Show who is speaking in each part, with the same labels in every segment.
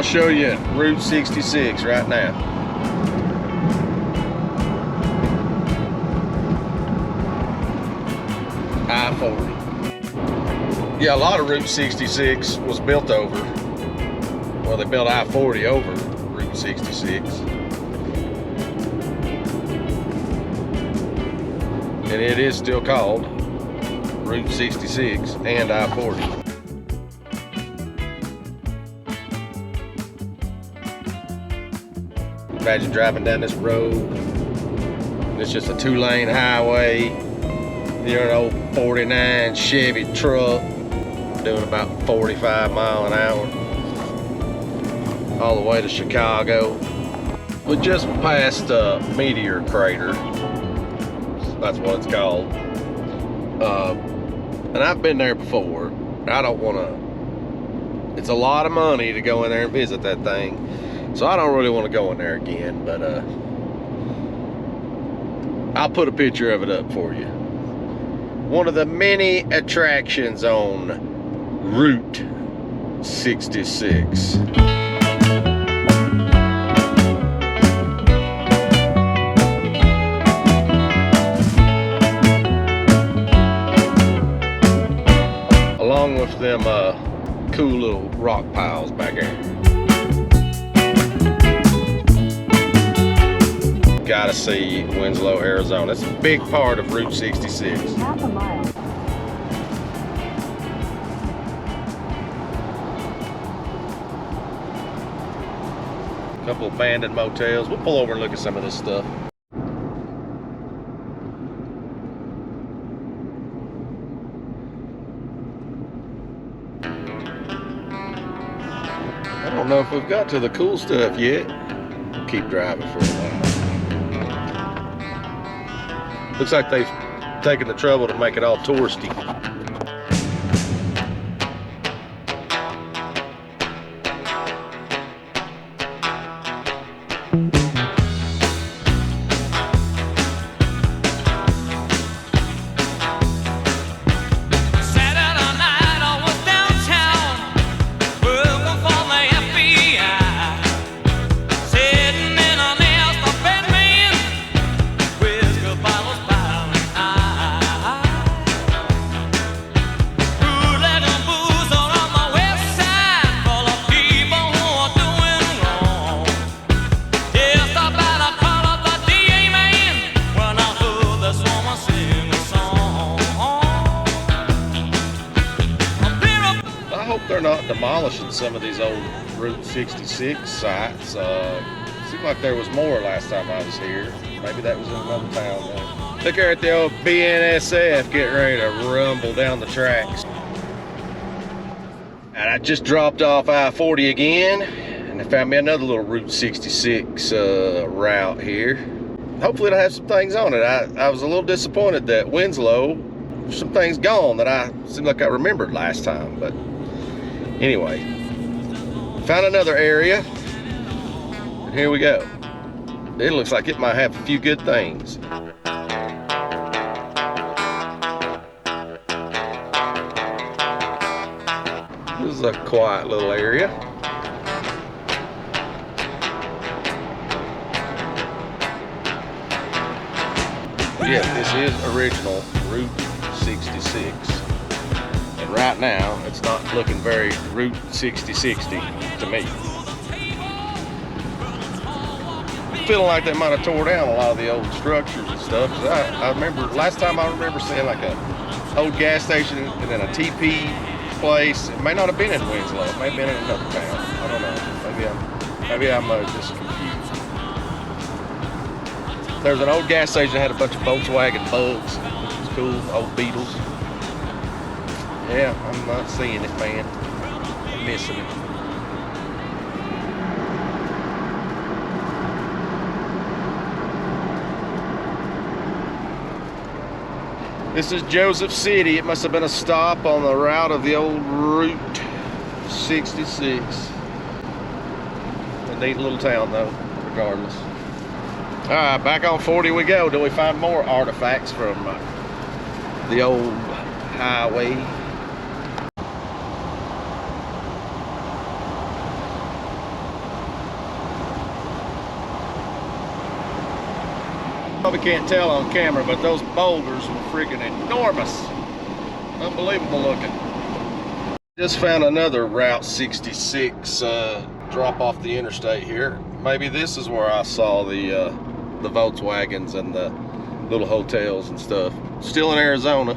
Speaker 1: show you Route 66 right now. I-40. Yeah, a lot of Route 66 was built over. Well, they built I-40 over Route 66. And it is still called Route 66 and I-40. Imagine driving down this road. It's just a 2-lane highway. You're an old 49 Chevy truck doing about 45 miles an hour all the way to Chicago. We just passed a meteor crater. That's what it's called. And I've been there before. I don't want to. It's a lot of money to go in there and visit that thing. So I don't really want to go in there again, but I'll put a picture of it up for you. One of the many attractions on Route 66. Along with them cool little rock piles back there. Gotta see Winslow, Arizona. It's a big part of Route 66.
Speaker 2: Half a mile.
Speaker 1: A couple abandoned motels. We'll pull over and look at some of this stuff. I don't know if we've got to the cool stuff yet. We'll keep driving for a while. Looks like they've taken the trouble to make it all touristy. They're not demolishing some of these old Route 66 sites. Seemed like there was more last time I was here. Maybe that was in another town though. Look here at the old BNSF getting ready to rumble down the tracks. And I just dropped off I-40 again, and I found me another little Route 66 route here. Hopefully it'll have some things on it. I was a little disappointed that Winslow, some things gone that I seemed like I remembered last time, but anyway, found another area, and here we go. It looks like it might have a few good things. This is a quiet little area. Yeah, this is original Route 66. And right now, it's not looking very Route 6060 to me. I'm feeling like they might have tore down a lot of the old structures and stuff. 'Cause I remember, last time I remember seeing like a old gas station and then a TP place. It may not have been in Winslow. It may have been in another town. I don't know. Maybe I'm just confused. There's an old gas station that had a bunch of Volkswagen Bugs, which was cool, old Beetles. Yeah, I'm not seeing it, man. I'm missing it. This is Joseph City. It must have been a stop on the route of the old Route 66. A neat little town though, regardless. All right, back on 40 we go. Do we find more artifacts from the old highway? can't tell on camera, but those boulders were freaking enormous. Unbelievable looking. Just found another Route 66 drop off the interstate here. Maybe this is where I saw the Volkswagens and the little hotels and stuff. Still in Arizona.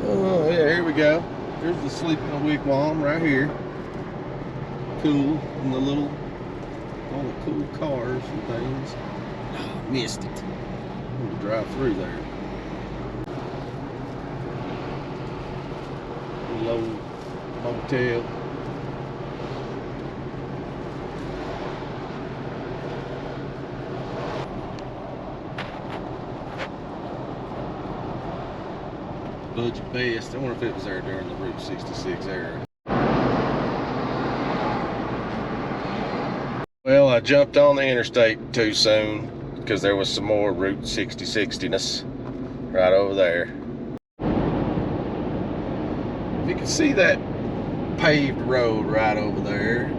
Speaker 1: Oh yeah, here we go. There's the sleeping wigwam right here. Cool, and the little, all the cool cars and things. Oh, missed it. I'm gonna drive through there. Low motel. Budget Best. I wonder if it was there during the Route 66 era. Well, I jumped on the interstate too soon because there was some more Route 60-60ness right over there. You can see that paved road right over there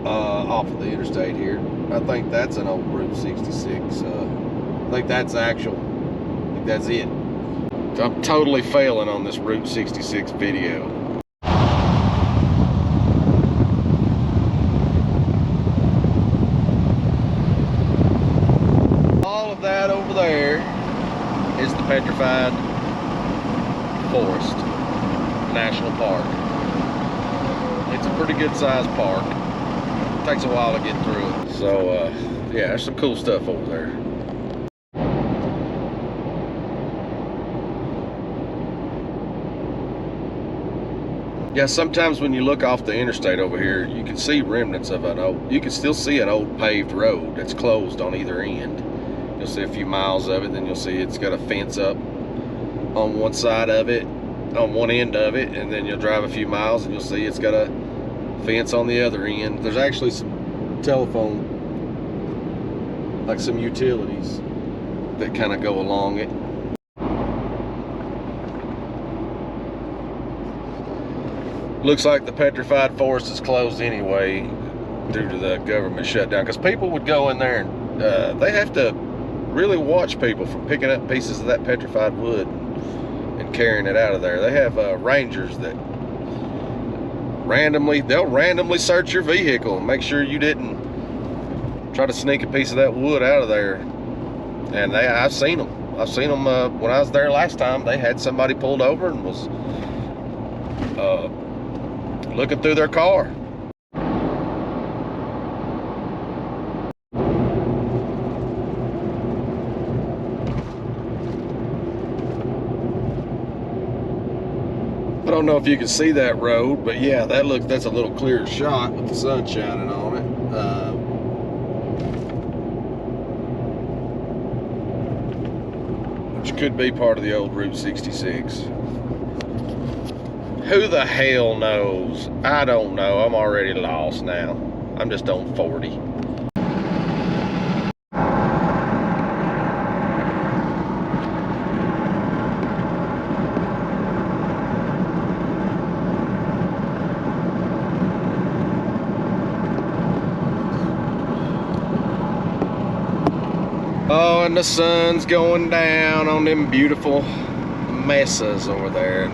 Speaker 1: off of the interstate here. I think that's an old Route 66. I think that's actual. I think that's it. So I'm totally failing on this Route 66 video. All of that over there is the Petrified Forest National Park. It's a pretty good sized park. It takes a while to get through it. So yeah, there's some cool stuff over there. Yeah, sometimes when you look off the interstate over here, you can see remnants of you can still see an old paved road that's closed on either end. You'll see a few miles of it, then you'll see it's got a fence up on one side of it, on one end of it, and then you'll drive a few miles and you'll see it's got a fence on the other end. There's actually some telephone, like some utilities that kind of go along it. Looks like the Petrified Forest is closed anyway due to the government shutdown, because people would go in there and they have to really watch people from picking up pieces of that petrified wood and carrying it out of there. They have rangers that they'll randomly search your vehicle and make sure you didn't try to sneak a piece of that wood out of there. And I've seen them when I was there last time. They had somebody pulled over and was looking through their car. I don't know if you can see that road, but yeah, that's a little clearer shot with the sun shining on it. Which could be part of the old Route 66. Who the hell knows? I don't know. I'm already lost now. I'm just on 40. Oh, and the sun's going down on them beautiful mesas over there.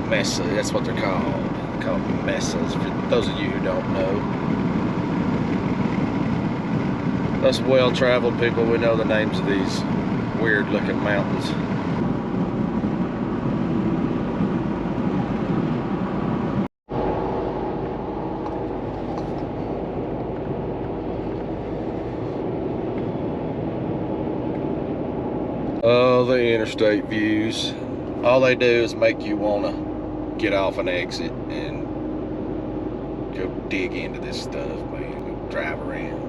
Speaker 1: Mesa, that's what they're called. They're called mesas, for those of you who don't know. Us well-traveled people, we know the names of these weird-looking mountains. Oh, the interstate views. All they do is make you want to get off an exit and go dig into this stuff, man. Go drive around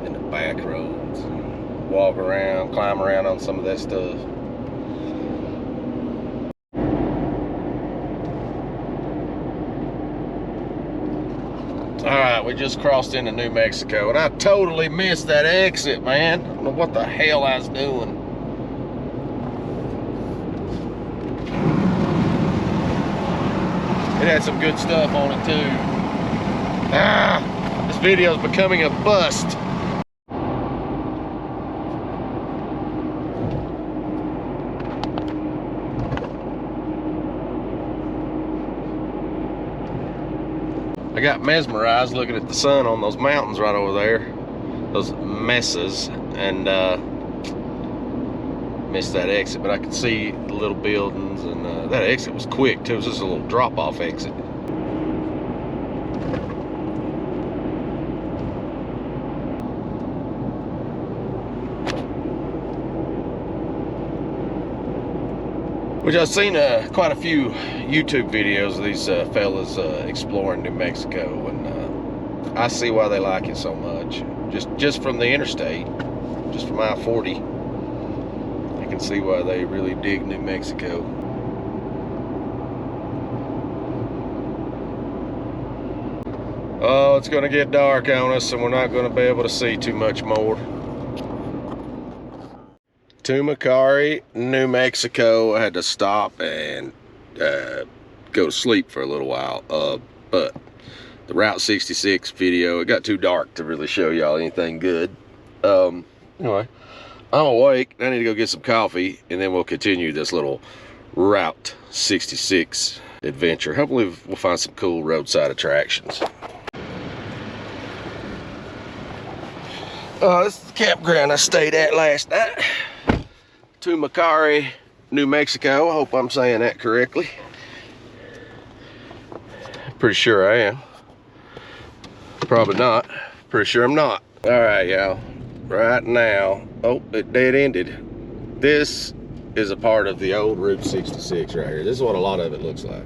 Speaker 1: in the back roads, walk around, climb around on some of that stuff. Alright, we just crossed into New Mexico, and I totally missed that exit, man. I don't know what the hell I was doing. It had some good stuff on it too. This video is becoming a bust. I got mesmerized looking at the sun on those mountains right over there, those mesas, and missed that exit, but I could see the little buildings, and that exit was quick too. It was just a little drop-off exit. Which I've seen quite a few YouTube videos of these fellas exploring New Mexico, and I see why they like it so much. Just from the interstate, just from I-40, I can see why they really dig New Mexico. Oh, it's gonna get dark on us, and we're not gonna be able to see too much more. Tucumcari, New Mexico. I had to stop and go to sleep for a little while, but the Route 66 video, it got too dark to really show y'all anything good. Anyway, I'm awake. I need to go get some coffee, and then we'll continue this little Route 66 adventure. Hopefully we'll find some cool roadside attractions. This is the campground I stayed at last night. Tucumcari, New Mexico. I hope I'm saying that correctly. Pretty sure I am. Probably not. Pretty sure I'm not. All right, y'all. Right now, oh, it dead ended. This is a part of the old Route 66 right here. This is what a lot of it looks like.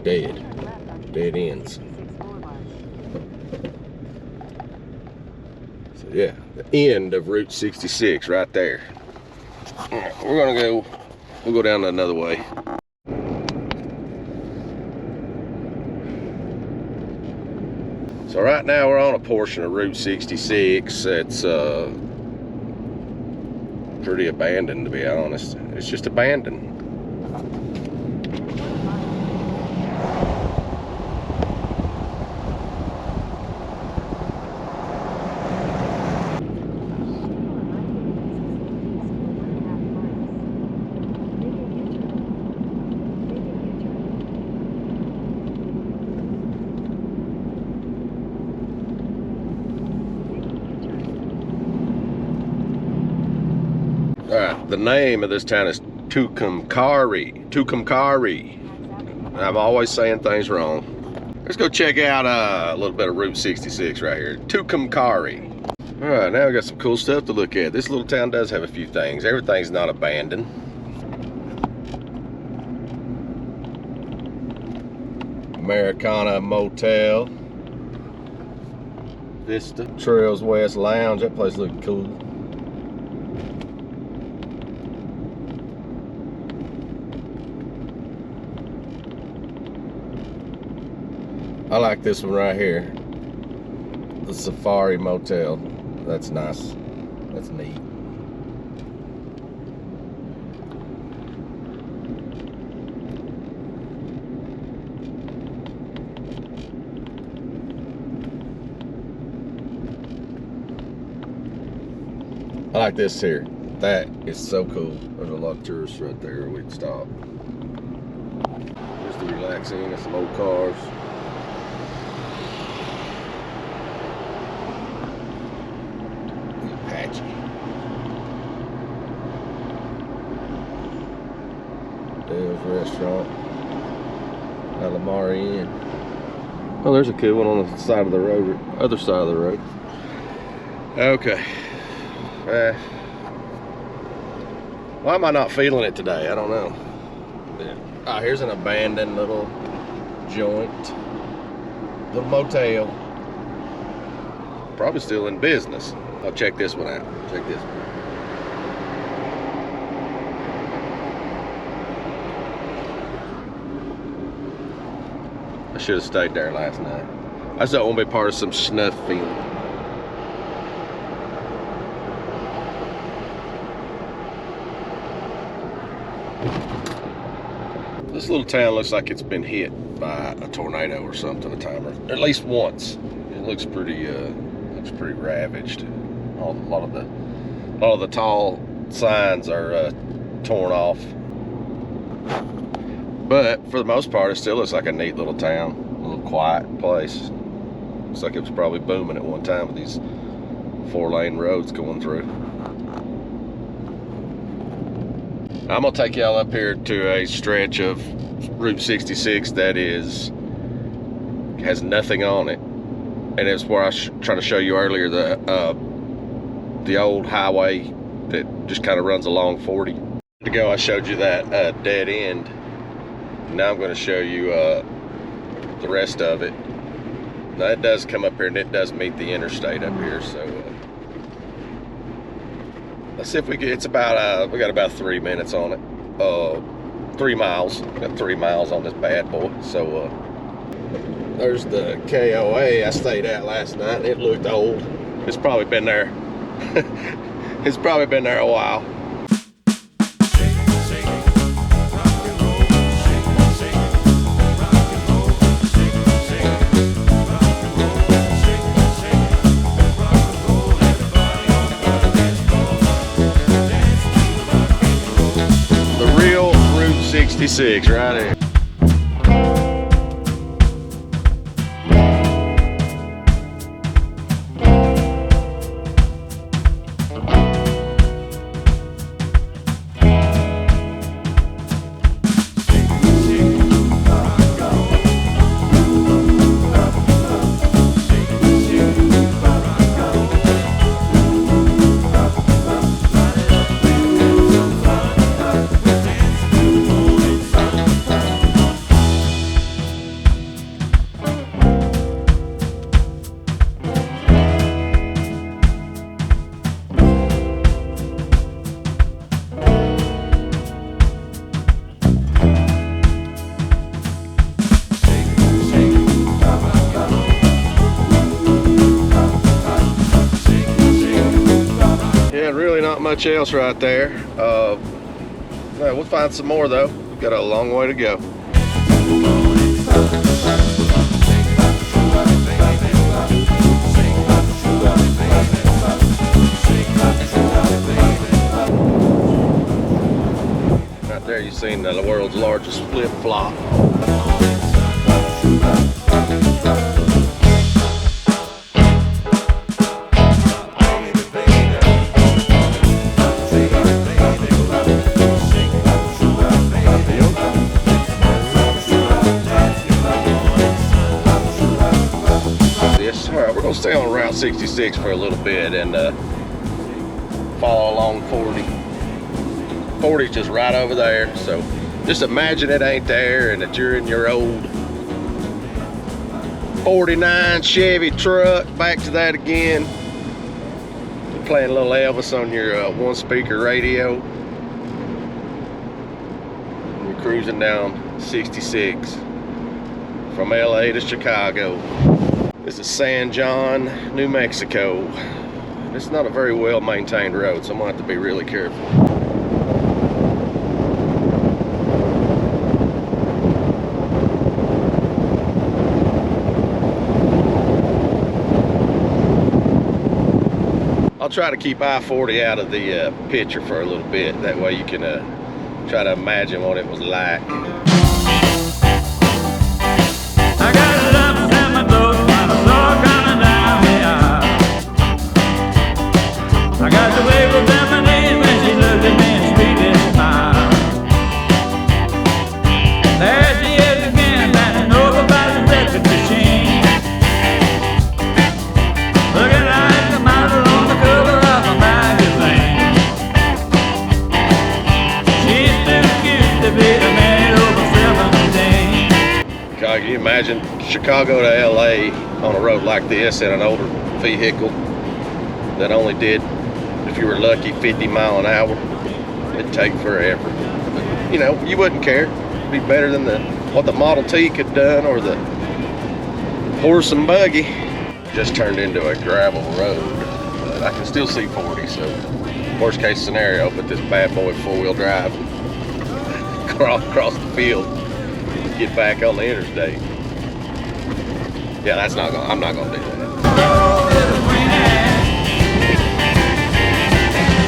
Speaker 1: Dead ends. So yeah, the end of Route 66 right there. All right, we'll go down another way. So right now we're on a portion of Route 66 that's pretty abandoned, to be honest. It's just abandoned. Alright, the name of this town is Tucumcari. I'm always saying things wrong. Let's go check out a little bit of Route 66 right here. Tucumcari. Alright, now we got some cool stuff to look at. This little town does have a few things. Everything's not abandoned. Americana Motel. Vista. Trails West Lounge. That place looks cool. I like this one right here. The Safari Motel. That's nice. That's neat. I like this here. That is so cool. There's a lot of tourists right there. We'd stop. Just to relax in. Got some old cars. Apache. Dale's Restaurant. Alamari Inn. Oh, there's a cool one on the side of the road. Other side of the road. Okay. Why am I not feeling it today? I don't know. Oh, here's an abandoned little joint, little motel. Probably still in business. I'll check this one out. Check this one. I should have stayed there last night. I just don't want to be part of some snuff film. This This little town looks like it's been hit by a tornado or something, a time, or at least once. It looks pretty ravaged. A lot of the tall signs are torn off. But for the most part, it still looks like a neat little town, a little quiet place. Looks like it was probably booming at one time with these 4-lane roads going through. I'm gonna take y'all up here to a stretch of Route 66 that has nothing on it, and it's where I was trying to show you earlier, the old highway that just kind of runs along 40. To go, I showed you that dead end. Now I'm going to show you the rest of it. Now it does come up here, and it does meet the interstate up here. So let's see if we can. It's about we got about 3 minutes on it. 3 miles. We got 3 miles on this bad boy. So there's the KOA I stayed at last night. It looked old. It's probably been there. It's probably been there a while. The real Route 66 right here. Really not much else right there. We'll find some more though. Got a long way to go. Right there you've seen the world's largest flip-flop. We're gonna stay on Route 66 for a little bit and follow along 40. 40's just right over there, so just imagine it ain't there and that you're in your old 49 Chevy truck. Back to that again. You're playing a little Elvis on your one speaker radio. And you're cruising down 66 from LA to Chicago. This is San John, New Mexico. It's not a very well maintained road, so I'm gonna have to be really careful. I'll try to keep I-40 out of the picture for a little bit. That way you can try to imagine what it was like. I got it up in my boat. I got the wave of lemonade when she looked at me and sweet and smiled. There she is again, bending over by the breakfast machine, looking like a model on the cover of a magazine. She's too cute to be a man over 17. God, can you imagine Chicago to LA on a road like this in an older vehicle that only did, if you were lucky, 50 miles an hour? It'd take forever. But, you know, you wouldn't care. It'd be better than what the Model T could done, or the horse and buggy. Just turned into a gravel road, but I can still see 40, so worst case scenario, put this bad boy 4-wheel drive across the field. get back on the interstate. Yeah, that's not gonna, I'm not gonna do that.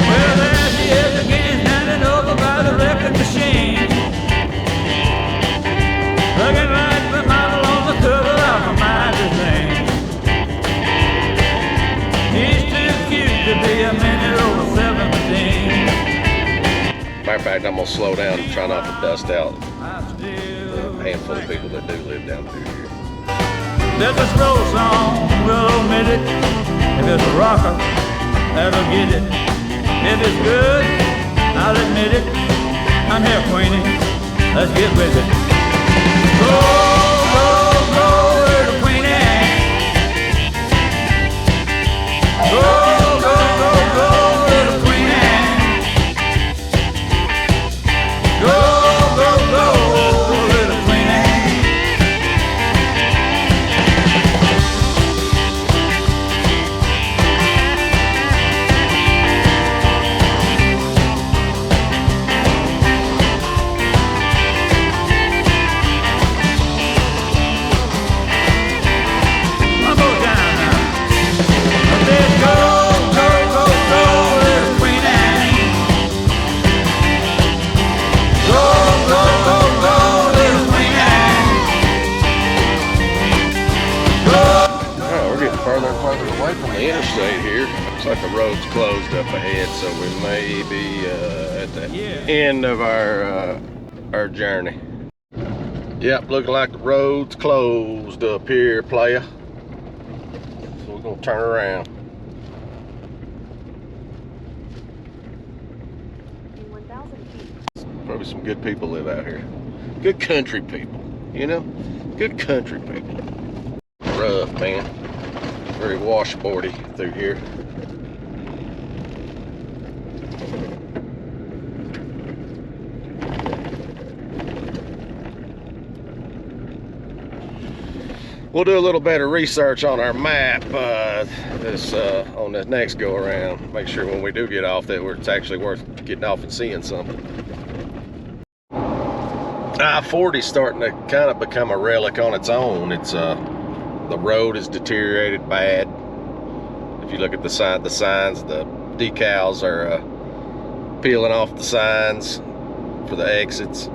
Speaker 2: Well, there she is again, standing over by the record machine, looking like the model on the cover of a magazine. She's too cute to be a minute over 17.
Speaker 1: Matter of fact, I'm gonna slow down and try not to dust out the handful of people that do live down through here.
Speaker 2: There's a slow song, we'll omit it. If it's a rocker, that'll get it. If it's good, I'll admit it. I'm here, Queenie, let's get with it. Go, go, go, little Queenie. Go, go, go, go, little Queenie. Go, go, go, little Queenie. One more time now. I said, go, go, go, go, little Queenie. Go, go, go, go, little Queenie. Go.
Speaker 1: Oh, we're getting further and further away from the interstate here. Looks like the road's closed up ahead, so we may be at the end of our journey. Yep, looking like the road's closed up here, playa. So we're gonna turn around.
Speaker 3: In 1,000 feet.
Speaker 1: Probably some good people live out here. Good country people, you know? Good country people. Rough, man. Very washboardy through here. We'll do a little better research on our map on this next go around. Make sure when we do get off that it's actually worth getting off and seeing something. I-40's starting to kind of become a relic on its own. It's the road is deteriorated bad. If you look at the signs, the decals are peeling off the signs for the exits.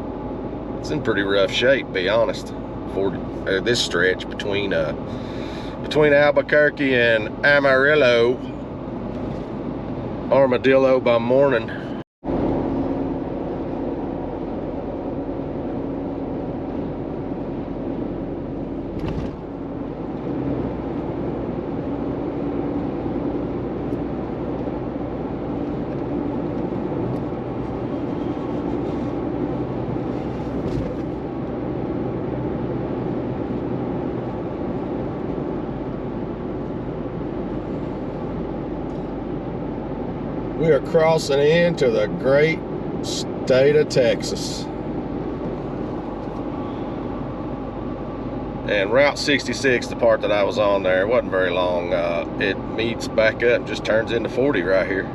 Speaker 1: It's in pretty rough shape, to be honest. This stretch between Albuquerque and Amarillo, Armadillo by morning. We are crossing into the great state of Texas. And Route 66, the part that I was on there, it wasn't very long. It meets back up and just turns into 40 right here.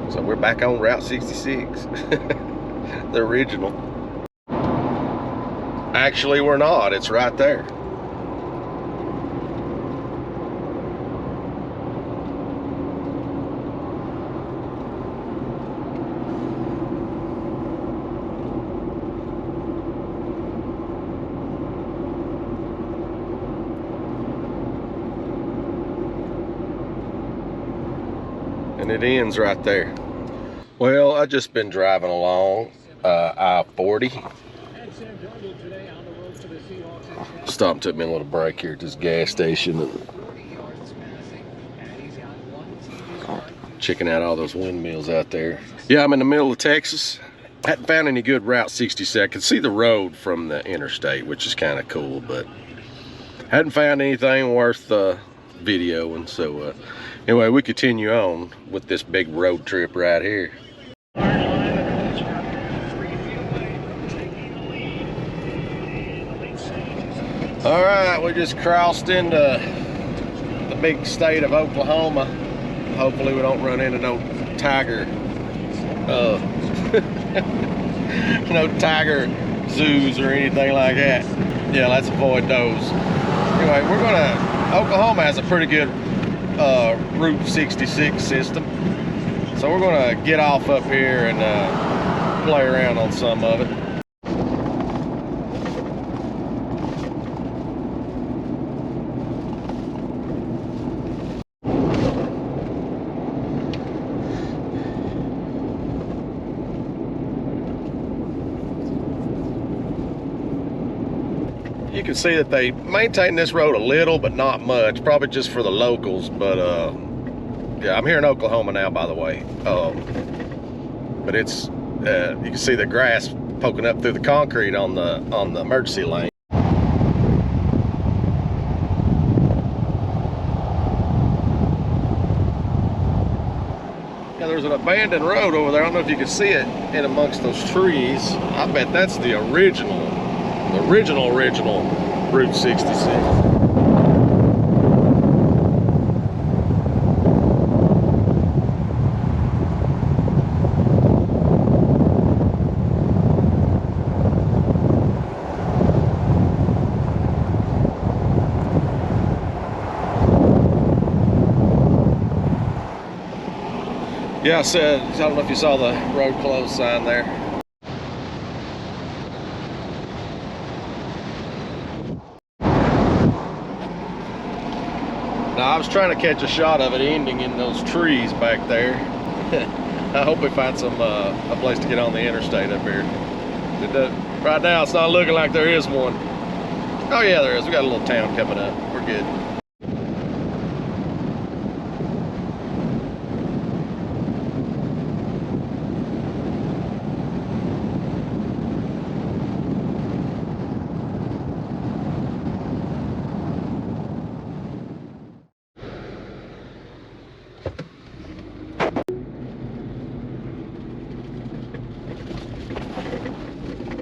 Speaker 1: So we're back on Route 66, the original. Actually, we're not. It's right there. And it ends right there. Well, I just been driving along I-40. Stopped and took me a little break here at this gas station and checking out all those windmills out there. Yeah, I'm in the middle of Texas. Hadn't found any good Route 66. I could see the road from the interstate, which is kind of cool, but hadn't found anything worth videoing. So anyway, we continue on with this big road trip right here. All right, we just crossed into the big state of Oklahoma. Hopefully we don't run into no tiger no tiger zoos or anything like that. Yeah, let's avoid those. Anyway, Oklahoma has a pretty good Route 66 system. So we're gonna get off up here and play around on some of it. You can see that they maintain this road a little, but not much, probably just for the locals. But yeah, I'm here in Oklahoma now, by the way. But it's you can see the grass poking up through the concrete on the emergency lane. Yeah, there's an abandoned road over there. I don't know if you can see it in amongst those trees. I bet that's the original Route 66. Yeah, I don't know if you saw the road closed sign there. Now, I was trying to catch a shot of it ending in those trees back there. I hope we find some a place to get on the interstate up here. Right now, it's not looking like there is one. Oh yeah, there is. We got a little town coming up. We're good.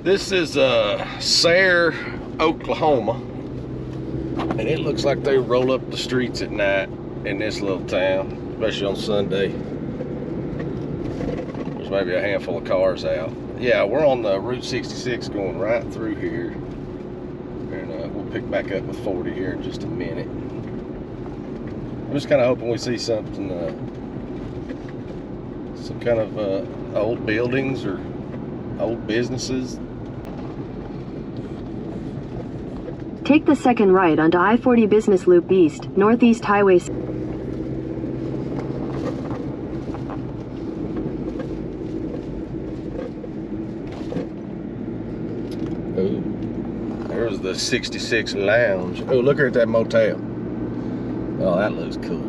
Speaker 1: This is Sayre, Oklahoma, and it looks like they roll up the streets at night in this little town, especially on Sunday. There's maybe a handful of cars out. Yeah, we're on the Route 66 going right through here, and we'll pick back up with 40 here in just a minute. I'm just kind of hoping we see something, some kind of old buildings or old businesses.
Speaker 4: Take the second right onto I-40 Business Loop East, Northeast Highway.
Speaker 1: Oh, there's the 66 Lounge. Oh, look at that motel. Oh, that looks cool.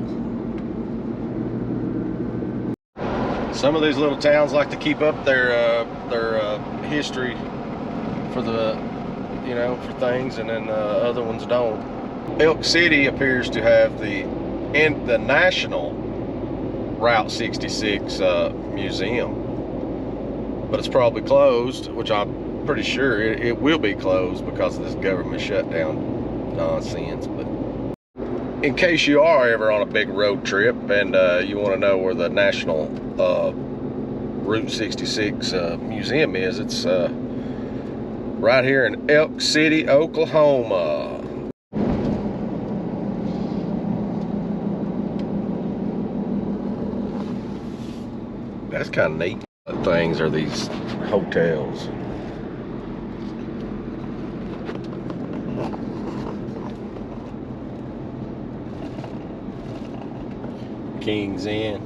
Speaker 1: Some of these little towns like to keep up their history for the, you know, for things, and then other ones don't. Elk City appears to have the National Route 66 museum, but it's probably closed, which I'm pretty sure it will be closed because of this government shutdown nonsense. But in case you are ever on a big road trip and you want to know where the National Route 66 museum is, it's right here in Elk City, Oklahoma. That's kind of neat. The things are these hotels. King's Inn.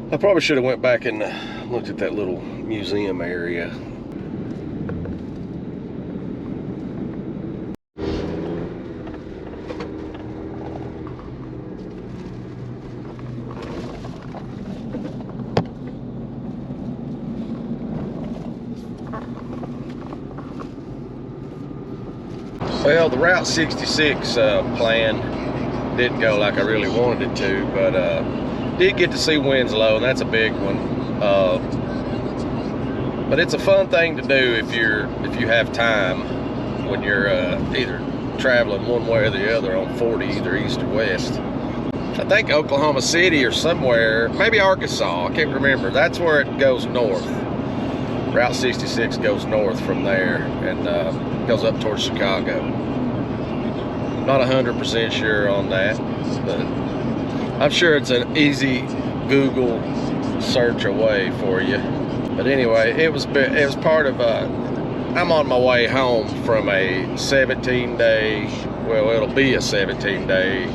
Speaker 1: I probably should have went back and looked at that little museum area. Well, the Route 66 plan didn't go like I really wanted it to, but did get to see Winslow, and that's a big one. But it's a fun thing to do if you have time when you're either traveling one way or the other on 40, either east or west. I think Oklahoma City or somewhere, maybe Arkansas, I can't remember. That's where it goes north. Route 66 goes north from there and goes up towards Chicago. Not 100% sure on that, but I'm sure it's an easy Google search away for you. But anyway, it was part of I'm on my way home from a 17-day, well, it'll be a 17-day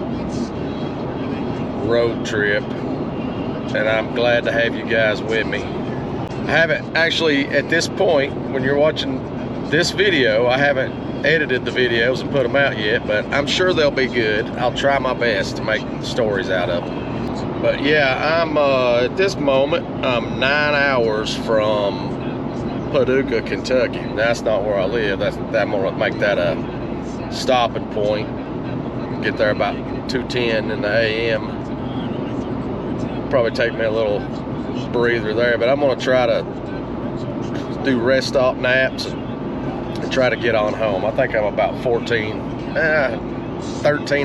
Speaker 1: road trip, and I'm glad to have you guys with me. I haven't actually, at this point, when you're watching this video, I haven't edited the videos and put them out yet, but I'm sure they'll be good. I'll try my best to make stories out of them. But yeah, I'm at this moment, I'm 9 hours from Paducah, Kentucky. That's not where I live. I'm gonna make that a stopping point. Get there about 2:10 in the a.m. Probably take me a little breather there, but I'm gonna try to do rest stop naps and try to get on home. I think I'm about 13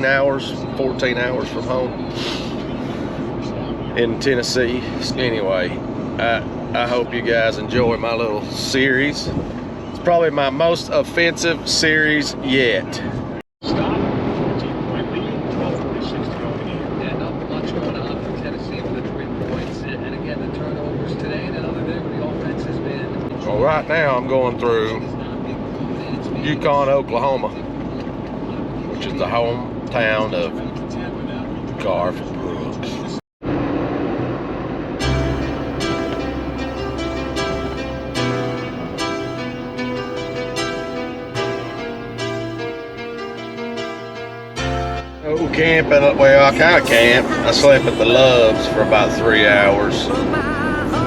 Speaker 1: hours, 14 hours from home in Tennessee. Anyway, I hope you guys enjoy my little series. It's probably my most offensive series yet. Well, right now I'm going through Yukon, Oklahoma, which is the hometown of Garth Brooks. Oh, camping, well, I kind of camped. I slept at the Loves for about 3 hours.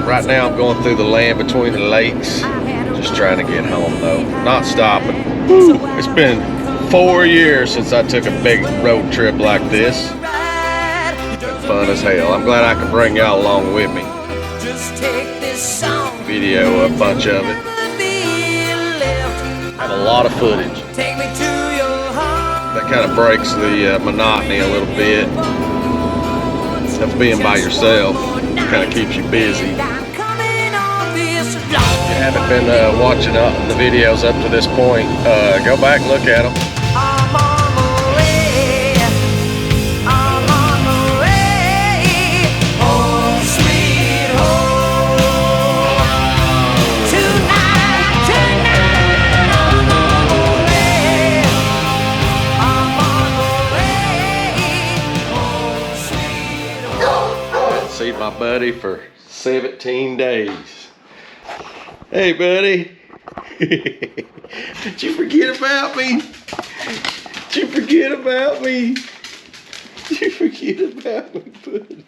Speaker 1: Right now I'm going through the land between the lakes. Just trying to get home though, not stopping. It's been 4 years since I took a big road trip like this. Fun as hell. I'm glad I can bring y'all along with me. Video a bunch of it. Have a lot of footage. That kind of breaks the monotony a little bit of being by yourself. Kind of keeps you busy. If you haven't been watching the videos up to this point, go back and look at them.
Speaker 5: I'm on the way. I'm on the way. Home sweet home. Tonight, I'm on the way. I'm on the way. Home sweet home.
Speaker 1: See my buddy for 17 days. Hey, buddy. Did you forget about me? Did you forget about me? Did you forget about me, buddy?